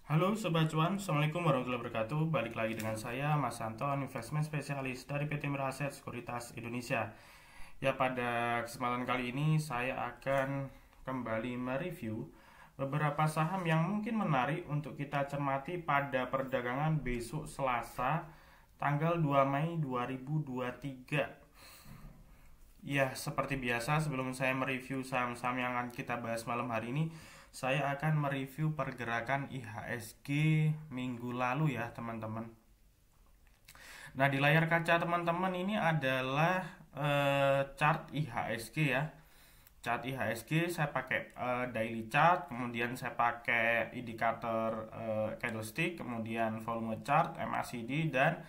Halo Sobat Cuan, Assalamualaikum warahmatullahi wabarakatuh. Balik lagi dengan saya, Mas Anton, investment spesialis dari PT Miraset Sekuritas Indonesia. Ya, pada kesempatan kali ini saya akan kembali mereview beberapa saham yang mungkin menarik untuk kita cermati pada perdagangan besok Selasa, tanggal 2 Mei 2023. Ya, seperti biasa sebelum saya mereview saham-saham yang akan kita bahas malam hari ini, saya akan mereview pergerakan IHSG minggu lalu ya teman-teman. Nah, di layar kaca teman-teman ini adalah chart IHSG ya. Chart IHSG saya pakai daily chart, kemudian saya pakai indikator candlestick, kemudian volume chart, MACD dan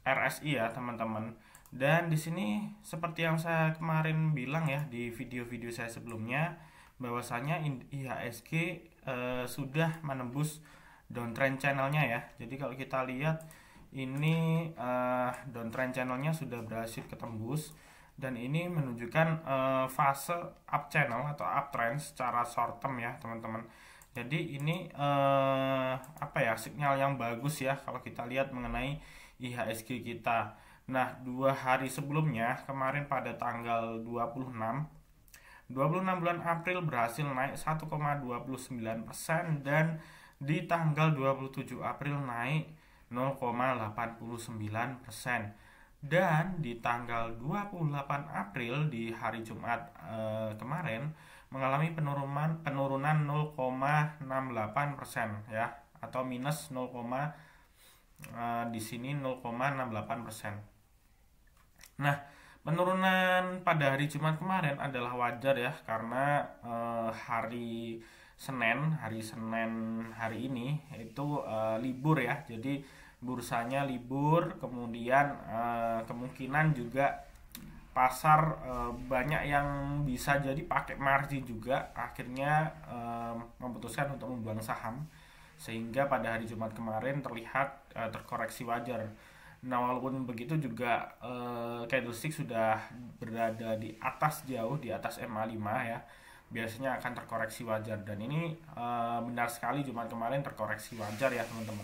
RSI ya teman-teman. Dan di sini seperti yang saya kemarin bilang ya di video-video saya sebelumnya, bahwasanya IHSG sudah menembus downtrend channelnya ya. Jadi kalau kita lihat ini downtrend channelnya sudah berhasil ketembus dan ini menunjukkan fase up channel atau uptrend secara short term ya teman-teman. Jadi ini apa ya, sinyal yang bagus ya kalau kita lihat mengenai IHSG kita. Nah, 2 hari sebelumnya kemarin pada tanggal 26 bulan April berhasil naik 1,29% dan di tanggal 27 April naik 0,89%. Dan di tanggal 28 April di hari Jumat kemarin mengalami penurunan 0,68% ya, atau minus 0, di sini 0,68%. Nah, penurunan pada hari Jumat kemarin adalah wajar ya, karena hari Senin hari ini itu libur ya. Jadi bursanya libur, kemudian kemungkinan juga pasar banyak yang bisa jadi pakai margin juga, akhirnya memutuskan untuk membuang saham, sehingga pada hari Jumat kemarin terlihat terkoreksi wajar. Nah, walaupun begitu juga candlestick sudah berada di atas, jauh di atas MA5 ya. Biasanya akan terkoreksi wajar, dan ini benar sekali Jumat kemarin terkoreksi wajar ya teman-teman.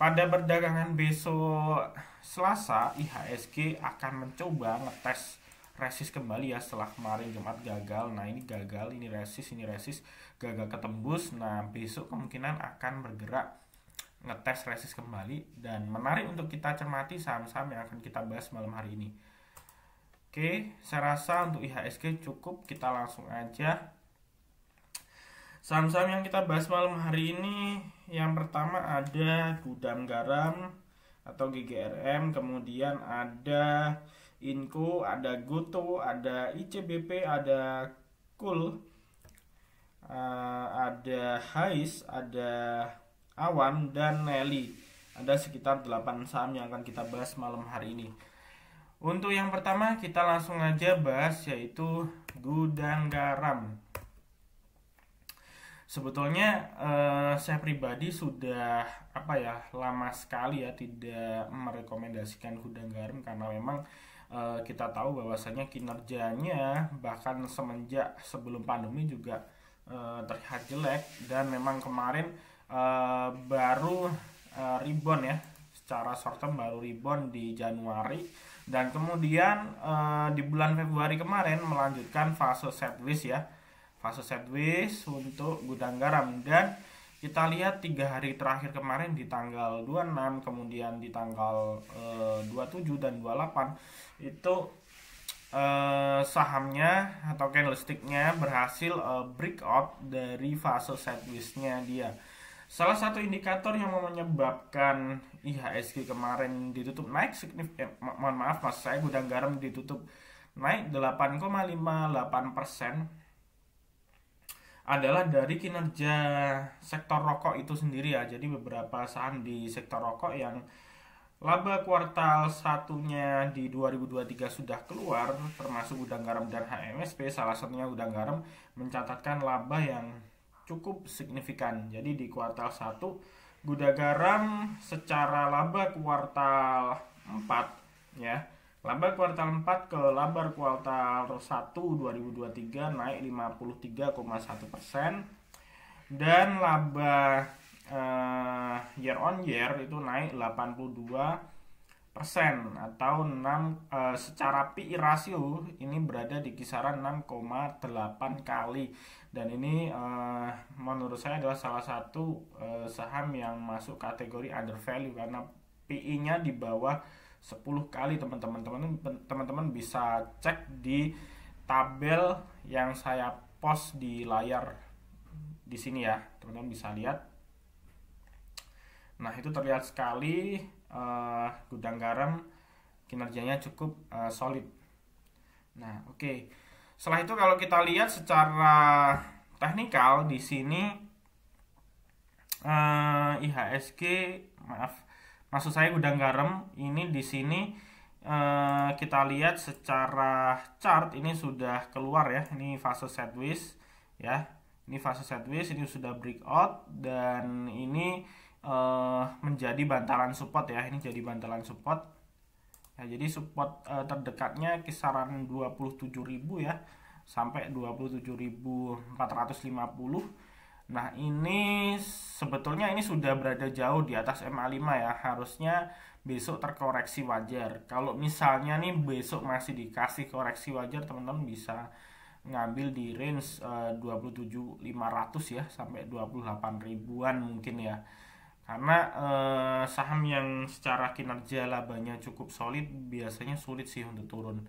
Pada perdagangan besok Selasa, IHSG akan mencoba ngetes resist kembali ya, setelah kemarin Jumat gagal. Nah, ini gagal, ini resist, gagal ketembus. Nah, besok kemungkinan akan bergerak ngetes resist kembali, dan menarik untuk kita cermati saham-saham yang akan kita bahas malam hari ini. Oke, saya rasa untuk IHSG cukup, kita langsung aja. Saham-saham yang kita bahas malam hari ini, yang pertama ada Gudang Garam atau GGRM, kemudian ada Inco, ada Goto, ada ICBP, ada Kul, ada Hais, ada Awan, dan Nelly. Ada sekitar 8 saham yang akan kita bahas malam hari ini. Untuk yang pertama kita langsung aja bahas, yaitu Gudang Garam. Sebetulnya saya pribadi sudah lama sekali ya tidak merekomendasikan Gudang Garam, karena memang kita tahu bahwasanya kinerjanya bahkan semenjak sebelum pandemi juga terlihat jelek, dan memang kemarin baru rebound ya, secara short term baru rebound di Januari, dan kemudian di bulan Februari kemarin melanjutkan fase sideways ya, fase sideways untuk Gudang Garam. Dan kita lihat 3 hari terakhir kemarin di tanggal 26, kemudian di tanggal 27 dan 28 itu sahamnya atau candlesticknya berhasil breakout dari fase sideways-nya dia. Salah satu indikator yang menyebabkan IHSG kemarin ditutup naik signifikan, Gudang Garam ditutup naik 8,58%, adalah dari kinerja sektor rokok itu sendiri ya. Jadi beberapa saham di sektor rokok yang laba kuartal satunya di 2023 sudah keluar, termasuk Gudang Garam dan HMSP. Salah satunya Gudang Garam mencatatkan laba yang cukup signifikan. Jadi di kuartal 1 Gudang Garam secara laba kuartal 4 ya, laba kuartal 4 ke laba kuartal 1 2023 naik 53,1%, dan laba year on year itu naik 82% atau secara PI rasio ini berada di kisaran 6,8 kali, dan ini menurut saya adalah salah satu saham yang masuk kategori undervalue karena PI-nya di bawah 10 kali. Teman-teman bisa cek di tabel yang saya post di layar di sini ya, teman-teman bisa lihat. Nah, itu terlihat sekali Gudang Garam kinerjanya cukup solid. Nah, oke. Setelah itu kalau kita lihat secara teknikal di sini IHSG, maksud saya Gudang Garam ini di sini kita lihat secara chart ini sudah keluar ya. Ini fase sideways ya. Ini fase sideways, ini sudah breakout, dan ini menjadi bantalan support ya. Ini jadi bantalan support ya, jadi support terdekatnya kisaran 27.000 ya sampai 27.450. Nah, ini sebetulnya ini sudah berada jauh di atas MA5 ya. Harusnya besok terkoreksi wajar. Kalau misalnya nih besok masih dikasih koreksi wajar, teman-teman bisa ngambil di range 27.500 ya sampai 28 ribuan mungkin ya. Karena saham yang secara kinerja labanya cukup solid biasanya sulit sih untuk turun.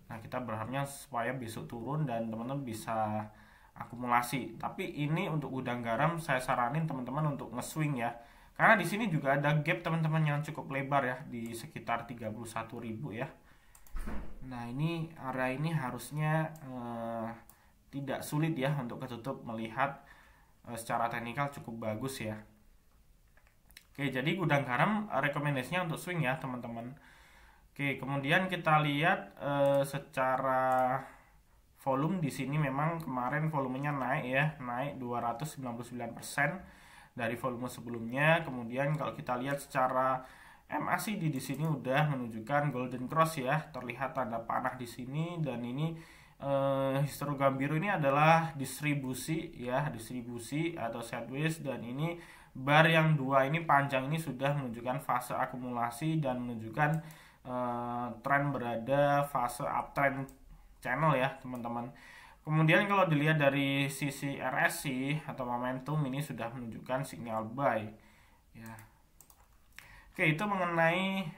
Nah, kita berharapnya supaya besok turun dan teman-teman bisa akumulasi. Tapi ini untuk Gudang Garam saya saranin teman-teman untuk nge-swing ya. Karena di sini juga ada gap teman-teman yang cukup lebar ya, di sekitar 31.000 ya. Nah, ini area ini harusnya tidak sulit ya untuk ketutup, melihat secara teknikal cukup bagus ya. Oke, jadi Gudang Garam rekomendasinya untuk swing ya teman-teman. Oke, kemudian kita lihat secara volume di sini memang kemarin volumenya naik ya, naik 299% dari volume sebelumnya. Kemudian kalau kita lihat secara MACD di sini udah menunjukkan golden cross ya, terlihat tanda panah di sini, dan ini histogram biru ini adalah distribusi ya, distribusi atau sideways, dan ini bar yang dua ini panjang ini sudah menunjukkan fase akumulasi dan menunjukkan tren berada fase uptrend channel ya teman-teman. Kemudian kalau dilihat dari sisi RSI atau momentum ini sudah menunjukkan sinyal buy ya. Oke, itu mengenai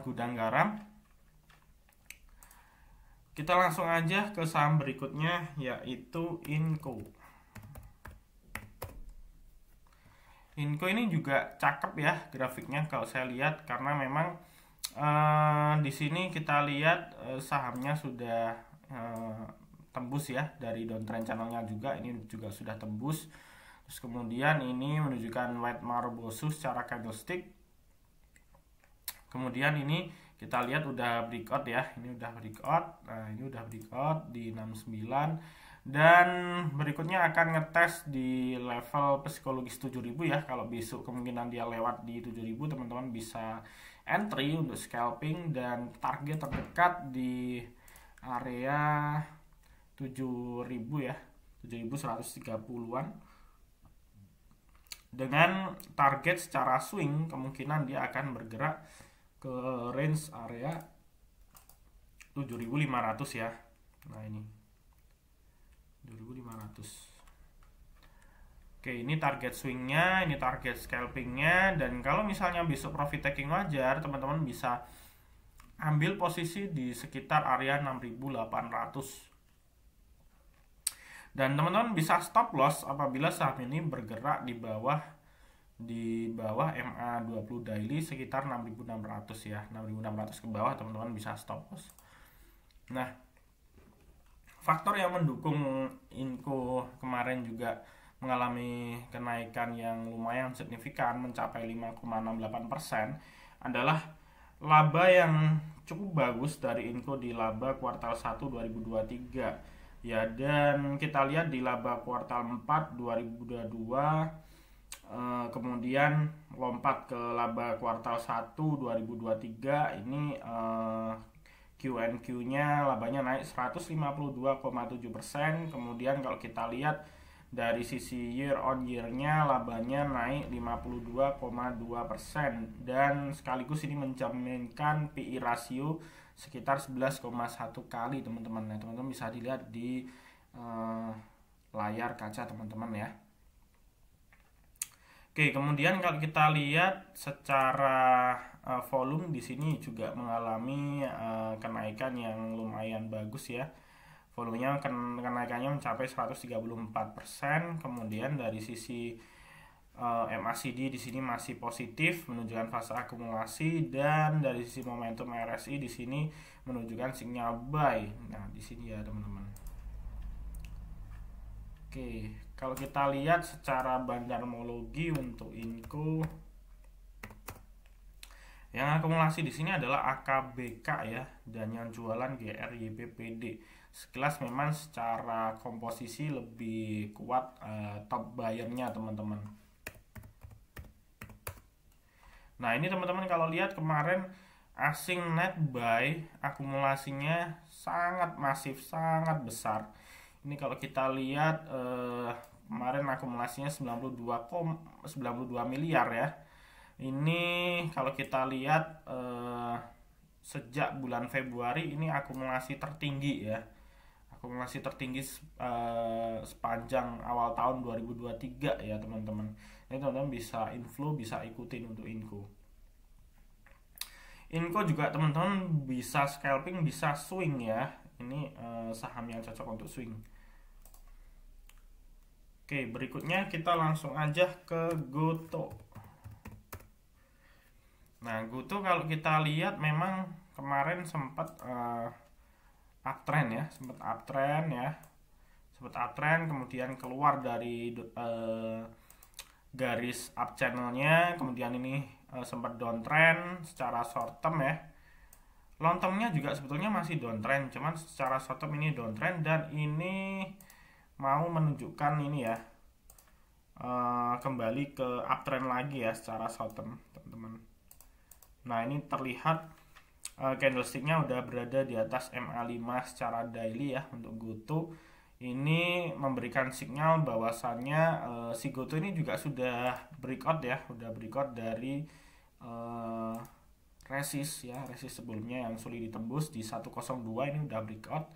Gudang Garam. Kita langsung aja ke saham berikutnya, yaitu Inco. Inco ini juga cakep ya grafiknya kalau saya lihat, karena memang di sini kita lihat sahamnya sudah tembus ya dari downtrend channelnya juga, ini juga sudah tembus. Terus kemudian ini menunjukkan white marbosu secara candlestick. Kemudian ini kita lihat udah breakout ya, ini udah breakout. Nah, ini udah breakout di 69. Dan berikutnya akan ngetes di level psikologis 7.000 ya. Kalau besok kemungkinan dia lewat di 7.000, teman-teman bisa entry untuk scalping, dan target terdekat di area 7.000 ya, 7.130-an. Dengan target secara swing kemungkinan dia akan bergerak ke range area 7.500 ya. Nah, ini 7.500. Oke, ini target swingnya, ini target scalpingnya. Dan kalau misalnya besok profit taking wajar, teman-teman bisa ambil posisi di sekitar area 6.800. Dan teman-teman bisa stop loss apabila saham ini bergerak di bawah MA20 daily sekitar 6.600 ya. 6.600 ke bawah teman-teman bisa stop loss. Nah, faktor yang mendukung Inco kemarin juga mengalami kenaikan yang lumayan signifikan mencapai 5,68% adalah laba yang cukup bagus dari Inco di laba kuartal 1 2023 ya. Dan kita lihat di laba kuartal 4 2022 kemudian lompat ke laba kuartal 1 2023 ini Q&Q-nya labanya naik 152,7%. Kemudian kalau kita lihat Dari sisi year on year-nya labanya naik 52,2% dan sekaligus ini mencerminkan PI rasio sekitar 11,1 kali teman-teman. Nah, teman-teman bisa dilihat di layar kaca teman-teman ya. Oke, kemudian kalau kita lihat secara volume di sini juga mengalami kenaikan yang lumayan bagus ya. Volumenya kenaikannya mencapai 134%. Kemudian dari sisi MACD di sini masih positif menunjukkan fase akumulasi, dan dari sisi momentum RSI di sini menunjukkan sinyal buy. Nah, di sini ya teman-teman. Oke, kalau kita lihat secara bandarmologi untuk Inco, yang akumulasi di sini adalah AKBK ya, dan yang jualan GRYPPD. Sekilas memang secara komposisi lebih kuat top buyer-nya teman-teman. Nah, ini teman-teman kalau lihat kemarin asing net buy akumulasinya sangat masif, sangat besar. Ini kalau kita lihat kemarin akumulasinya 92 miliar ya. Ini kalau kita lihat sejak bulan Februari ini akumulasi tertinggi ya. Akumulasi tertinggi sepanjang awal tahun 2023 ya teman-teman. Ini teman-teman bisa inflow, bisa ikutin untuk Inco. Inco juga teman-teman bisa scalping, bisa swing ya. Ini saham yang cocok untuk swing. Oke, berikutnya kita langsung aja ke GoTo. Nah, GoTo kalau kita lihat memang kemarin sempat uptrend ya, sempat uptrend, kemudian keluar dari garis up channelnya, kemudian ini sempat downtrend secara short term ya. Long termnya juga sebetulnya masih downtrend, cuman secara short term ini downtrend, dan ini mau menunjukkan ini ya, kembali ke uptrend lagi ya secara short term teman-teman. Nah, ini terlihat candlesticknya udah berada di atas MA5 secara daily ya untuk GoTo. Ini memberikan sinyal bahwasannya si GoTo ini juga sudah breakout ya, udah breakout dari resist sebelumnya yang sulit ditembus di 102, ini udah breakout.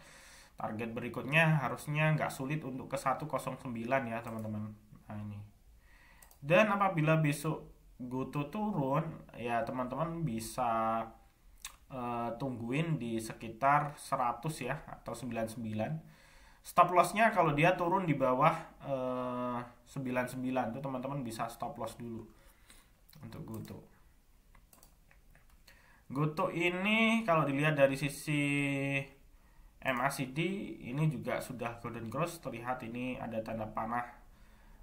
Target berikutnya harusnya nggak sulit untuk ke 109 ya teman-teman. Nah, ini. Dan apabila besok GoTo turun ya teman-teman bisa tungguin di sekitar 100 ya atau 99. Stop lossnya kalau dia turun di bawah 99 itu teman-teman bisa stop loss dulu untuk GoTo. GoTo ini kalau dilihat dari sisi MACD ini juga sudah golden cross, terlihat ini ada tanda panah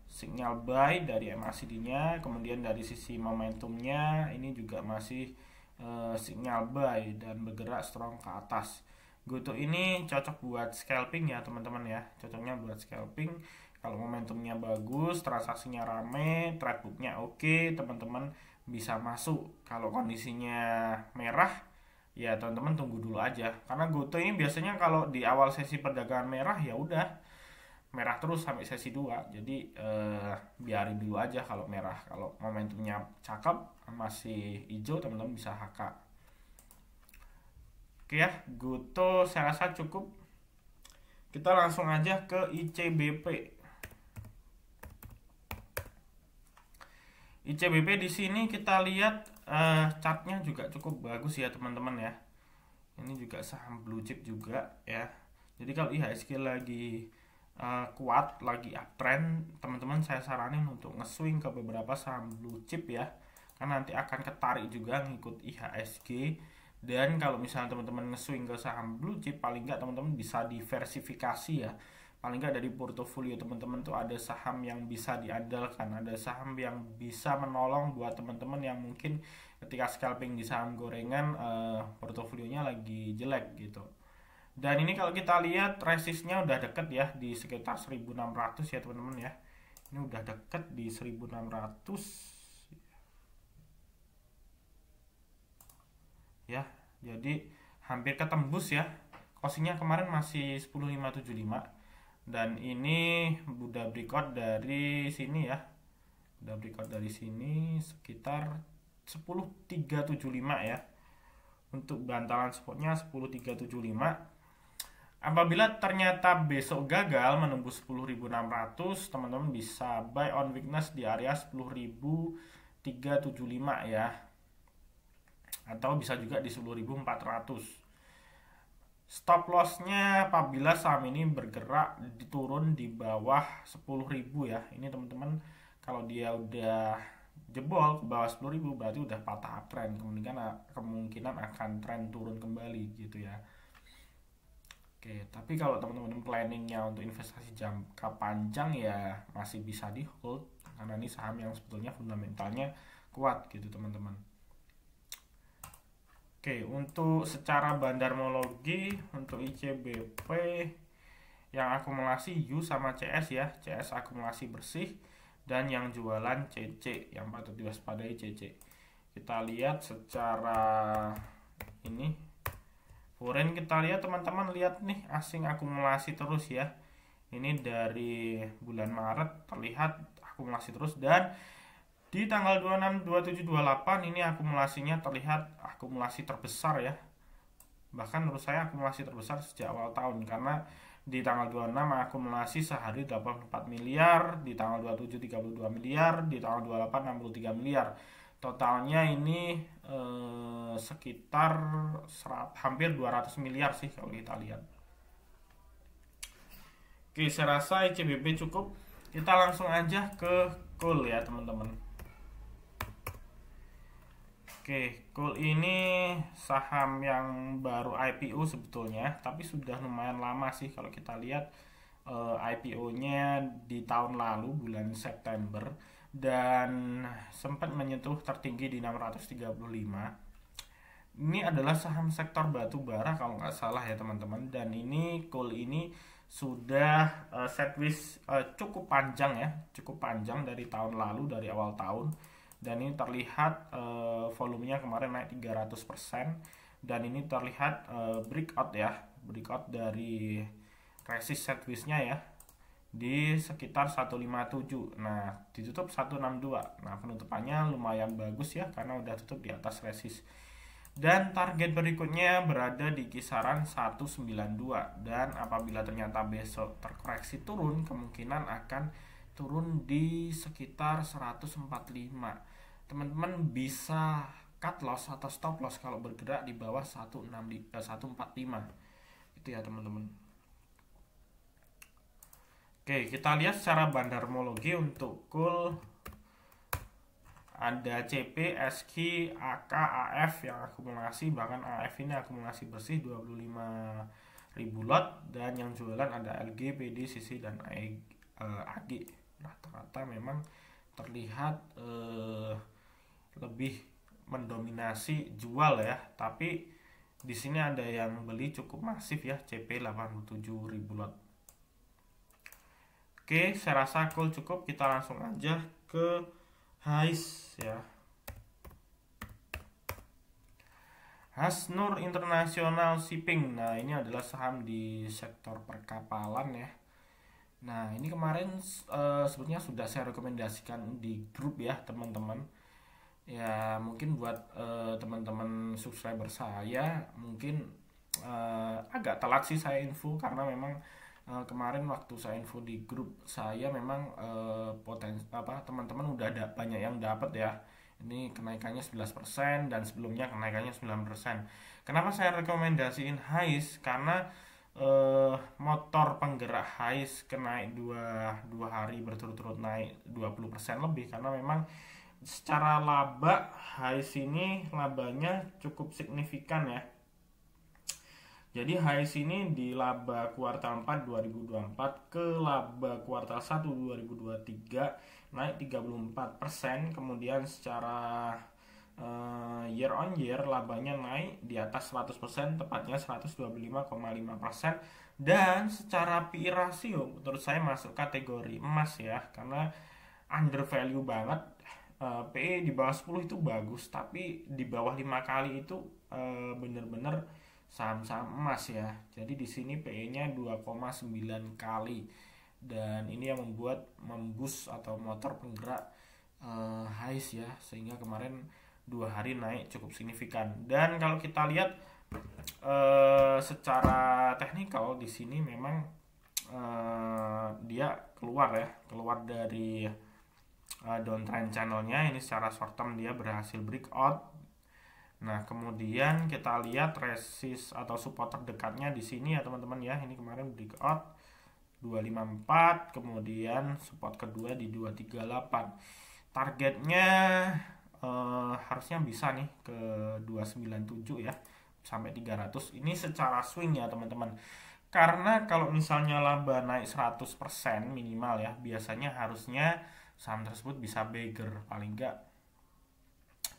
sinyal buy dari MACD-nya. Kemudian dari sisi momentumnya ini juga masih sinyal buy dan bergerak strong ke atas. GoTo ini cocok buat scalping ya teman-teman ya, cocoknya buat scalping. Kalau momentumnya bagus, transaksinya rame, trade booknya oke, teman-teman bisa masuk. Kalau kondisinya merah ya teman-teman tunggu dulu aja, karena GoTo ini biasanya kalau di awal sesi perdagangan merah ya udah merah terus sampai sesi 2. Jadi biarin dulu aja kalau merah. Kalau momentumnya cakep masih hijau, teman-teman bisa HK. Oke ya, GoTo saya rasa cukup. Kita langsung aja ke ICBP. ICBP di sini kita lihat chartnya juga cukup bagus ya teman-teman ya. Ini juga saham blue chip juga ya. Jadi kalau IHSG lagi kuat, lagi uptrend, teman-teman saya saranin untuk nge-swing ke beberapa saham blue chip ya, karena nanti akan ketarik juga ngikut IHSG. Dan kalau misalnya teman-teman nge-swing ke saham blue chip, paling nggak teman-teman bisa diversifikasi ya, paling nggak dari portofolio teman-teman tuh ada saham yang bisa diandalkan, ada saham yang bisa menolong buat teman-teman yang mungkin ketika scalping di saham gorengan portofolionya lagi jelek gitu. Dan ini kalau kita lihat resistnya udah deket ya di sekitar 1600 ya teman-teman ya. Ini udah deket di 1600 ya. Jadi hampir ketembus ya. Closingnya kemarin masih 10575. Dan ini udah breakout dari sini ya. Udah breakout dari sini sekitar 10.375 ya. Untuk bantalan supportnya 10.375. Apabila ternyata besok gagal menembus 10.600, teman-teman bisa buy on weakness di area 10.375 ya. Atau bisa juga di 10.400. Stop lossnya apabila saham ini bergerak turun di bawah 10.000 ya. Ini teman-teman, kalau dia udah jebol ke bawah 10.000 berarti udah patah uptrend, kemungkinan akan tren turun kembali gitu ya. Oke, tapi kalau teman-teman planningnya untuk investasi jangka panjang ya masih bisa di hold karena ini saham yang sebetulnya fundamentalnya kuat gitu teman-teman. Oke, untuk secara bandarmologi untuk ICBP yang akumulasi U sama CS ya, CS akumulasi bersih dan yang jualan CC, yang patut diwaspadai CC. Kita lihat secara ini foreign, kita lihat teman-teman, lihat nih asing akumulasi terus ya. Ini dari bulan Maret terlihat akumulasi terus, dan di tanggal 26, 27, 28 ini akumulasinya terlihat akumulasi terbesar ya. Bahkan menurut saya akumulasi terbesar sejak awal tahun, karena di tanggal 26 akumulasi sehari 84 miliar, di tanggal 27 32 miliar, di tanggal 28 63 miliar. Totalnya ini sekitar hampir 200 miliar sih kalau kita lihat. Oke, saya rasa ICBP cukup. Kita langsung aja ke coal ya teman-teman. Oke, coal ini saham yang baru IPO sebetulnya, tapi sudah lumayan lama sih kalau kita lihat. IPO-nya di tahun lalu bulan September dan sempat menyentuh tertinggi di 635. Ini adalah saham sektor batu bara kalau nggak salah ya teman-teman, dan ini coal ini sudah sideways cukup panjang ya, cukup panjang dari tahun lalu, dari awal tahun, dan ini terlihat volumenya kemarin naik 300%, dan ini terlihat breakout ya, breakout dari resist sideways-nya ya di sekitar 157. Nah, ditutup 162. Nah, penutupannya lumayan bagus ya karena udah tutup di atas resist. Dan target berikutnya berada di kisaran 192, dan apabila ternyata besok terkoreksi turun, kemungkinan akan turun di sekitar 145. Teman-teman bisa cut loss atau stop loss kalau bergerak di bawah 145. Itu ya teman-teman. Oke, kita lihat secara bandarmologi untuk coal. Ada CP, SQ, AK, AF yang akumulasi, bahkan AF ini akumulasi bersih 25.000 lot, dan yang jualan ada LG, PD, CC, dan AG. Rata-rata memang terlihat lebih mendominasi jual ya, tapi di sini ada yang beli cukup masif ya, CP 87.000 lot. Oke, saya rasa coal cukup. Kita langsung aja ke HAIS ya. Hasnur International Shipping. Nah, ini adalah saham di sektor perkapalan ya. Nah, ini kemarin sebetulnya sudah saya rekomendasikan di grup ya, teman-teman. Ya, mungkin buat teman-teman subscriber saya mungkin agak telat sih saya info, karena memang kemarin waktu saya info di grup saya memang teman-teman udah ada banyak yang dapat ya. Ini kenaikannya 11% dan sebelumnya kenaikannya 9%. Kenapa saya rekomendasiin HAIS? Karena motor penggerak HAIS naik dua hari berturut-turut naik 20% lebih, karena memang secara laba HAIS ini labanya cukup signifikan ya. Jadi HAIS ini di laba kuartal 4 2024 ke laba kuartal 1 2023 naik 34%. Kemudian secara year on year labanya naik di atas 100%, tepatnya 125,5%. Dan secara PE rasio menurut saya masuk kategori emas ya, karena under value banget. PE di bawah 10 itu bagus, tapi di bawah 5 kali itu bener-bener saham-saham emas ya. Jadi di sini PE-nya 2,9 kali. dan ini yang memboost atau motor penggerak HICE ya, sehingga kemarin 2 hari naik cukup signifikan. Dan kalau kita lihat secara teknikal di sini memang dia keluar dari downtrend channelnya. Ini secara short term dia berhasil breakout. Nah, kemudian kita lihat resist atau support terdekatnya di sini ya teman-teman ya. Ini kemarin breakout 254, kemudian support kedua di 238. Targetnya harusnya bisa nih ke 297 ya, sampai 300. Ini secara swing ya teman-teman. Karena kalau misalnya laba naik 100% minimal ya, biasanya harusnya saham tersebut bisa beggar, paling enggak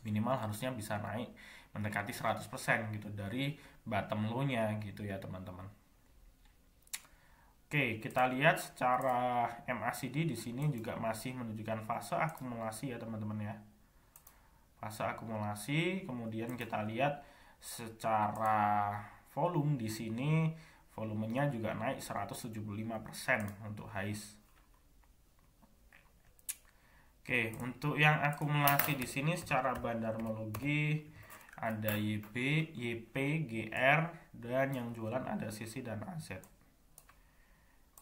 minimal harusnya bisa naik mendekati 100% gitu dari bottom low-nya gitu ya teman-teman. Oke, kita lihat secara MACD di sini juga masih menunjukkan fase akumulasi ya teman-teman ya. Fase akumulasi, kemudian kita lihat secara volume di sini volumenya juga naik 175% untuk HICE. Oke, untuk yang akumulasi di sini secara bandarmologi ada YP, GR, dan yang jualan ada CC dan AZ.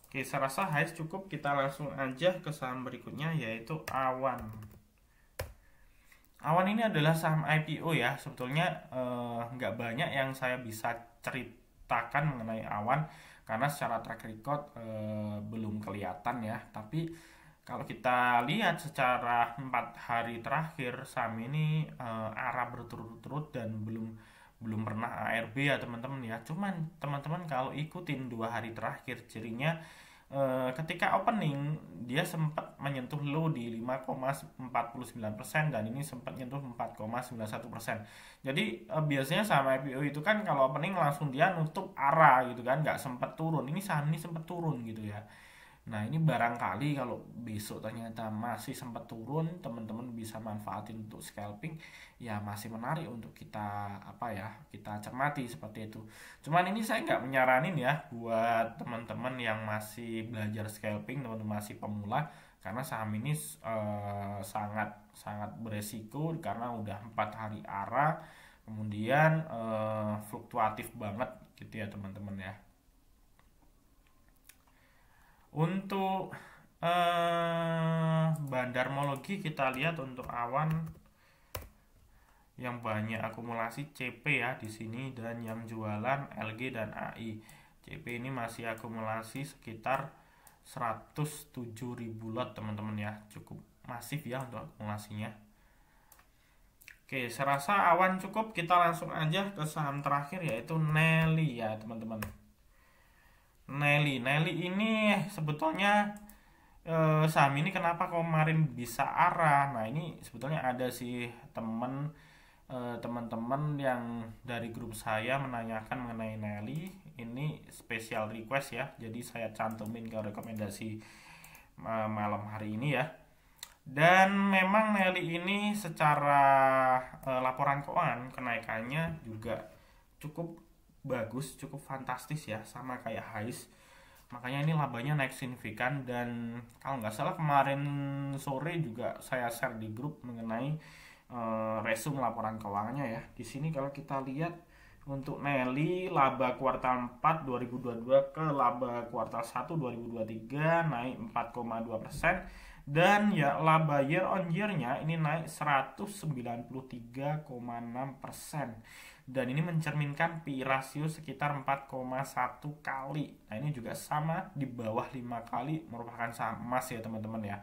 Oke, saya rasa HICE cukup, kita langsung aja ke saham berikutnya yaitu Awan. Awan ini adalah saham IPO ya, sebetulnya nggak banyak yang saya bisa ceritakan mengenai Awan karena secara track record belum kelihatan ya, tapi kalau kita lihat secara 4 hari terakhir saham ini arah berturut-turut dan belum pernah ARB ya teman-teman ya. Cuman teman-teman kalau ikutin 2 hari terakhir cirinya ketika opening dia sempat menyentuh low di 5,49% dan ini sempat nyentuh 4,91%. Jadi biasanya saham IPO itu kan kalau opening langsung dia nutup arah gitu kan, nggak sempat turun. Ini saham ini sempat turun gitu ya. Nah, ini barangkali kalau besok ternyata masih sempat turun, teman-teman bisa manfaatin untuk scalping, ya masih menarik untuk kita kita cermati seperti itu. Cuman ini saya nggak menyaranin ya buat teman-teman yang masih belajar scalping, teman-teman masih pemula, karena saham ini sangat sangat beresiko karena udah 4 hari arah, kemudian fluktuatif banget gitu ya teman-teman ya. Untuk bandarmologi kita lihat untuk Awan yang banyak akumulasi CP ya di sini, dan yang jualan LG dan AI. CP ini masih akumulasi sekitar 107.000 lot teman-teman ya, cukup masif ya untuk akumulasinya. Oke, saya rasa Awan cukup, kita langsung aja ke saham terakhir yaitu Nelly ya teman-teman. Nelly ini sebetulnya saham ini kenapa kemarin bisa arah. Nah, ini sebetulnya ada sih teman-teman yang dari grup saya menanyakan mengenai Nelly. Ini special request ya, jadi saya cantumin ke rekomendasi malam hari ini ya. Dan memang Nelly ini secara laporan keuangan kenaikannya juga cukup bagus, cukup fantastis ya, sama kayak HICE. Makanya ini labanya naik signifikan, dan kalau nggak salah kemarin sore juga saya share di grup mengenai resume laporan keuangannya ya. Di sini kalau kita lihat untuk Nelly laba kuartal 4 2022 ke laba kuartal 1 2023 naik 4,2%, dan ya laba year on year-nya ini naik 193,6%. Dan ini mencerminkan PI rasio sekitar 4,1 kali. Nah, ini juga sama di bawah 5 kali, merupakan saham emas ya teman-teman ya.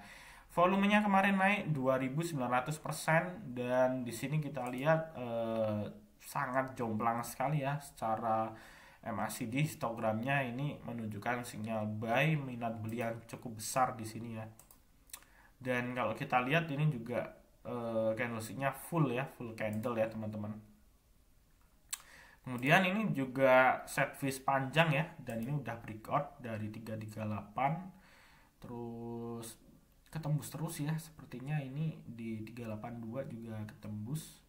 Volumenya kemarin naik 2.900%, dan di sini kita lihat sangat jomplang sekali ya secara MACD histogramnya. Ini menunjukkan sinyal buy, minat beli yang cukup besar di sini ya. Dan kalau kita lihat ini juga candlestick-nya full ya, full candle ya teman-teman. Kemudian ini juga set fish panjang ya, dan ini udah breakout dari 338 terus ketembus terus ya, sepertinya ini di 382 juga ketembus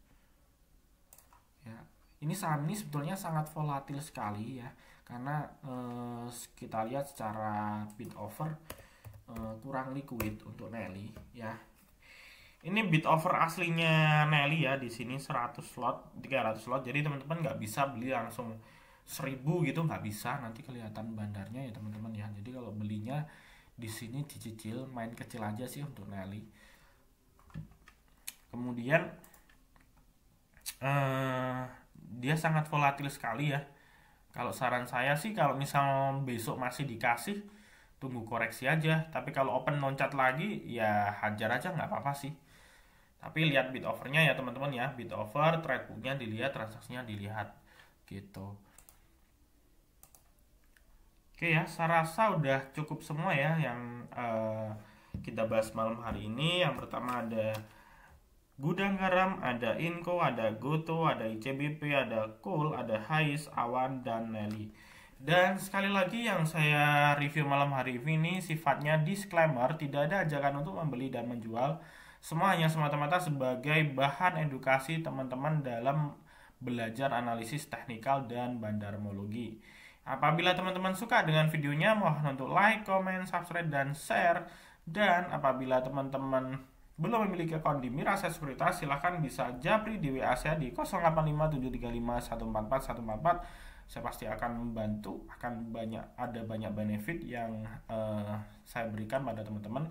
ya. Ini saham ini sebetulnya sangat volatil sekali ya, karena kita lihat secara bid offer kurang liquid untuk Nelly ya. Ini bid offer aslinya Nelly ya, di sini 100 slot, 300 slot. Jadi teman-teman nggak bisa beli langsung 1000 gitu, nggak bisa, nanti kelihatan bandarnya ya teman-teman ya. Jadi kalau belinya di sini dicicil, main kecil aja sih untuk Nelly. Kemudian dia sangat volatil sekali ya. Kalau saran saya sih, kalau misal besok masih dikasih, tunggu koreksi aja. Tapi kalau open loncat lagi ya hajar aja, nggak apa-apa sih. Tapi lihat bid offernya ya teman-teman ya, bid offer, trade booknya dilihat, transaksinya dilihat gitu. Oke ya, saya rasa udah cukup semua ya yang kita bahas malam hari ini. Yang pertama ada Gudang Garam, ada Inco, ada Goto, ada ICBP, ada Cool, ada Hais, Awan, dan Nelly. Dan sekali lagi yang saya review malam hari ini sifatnya disclaimer, tidak ada ajakan untuk membeli dan menjual. Semua hanya semata-mata sebagai bahan edukasi teman-teman dalam belajar analisis teknikal dan bandarmologi. Apabila teman-teman suka dengan videonya, mohon untuk like, comment, subscribe, dan share. Dan apabila teman-teman belum memiliki akun di Miraset Sekuritas, silahkan bisa japri di WA saya di 085735144144. Saya pasti akan membantu, akan ada banyak benefit yang saya berikan pada teman-teman.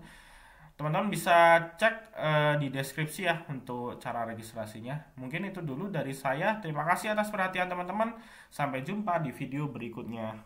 Teman-teman bisa cek di deskripsi ya untuk cara registrasinya. Mungkin itu dulu dari saya. Terima kasih atas perhatian teman-teman. Sampai jumpa di video berikutnya.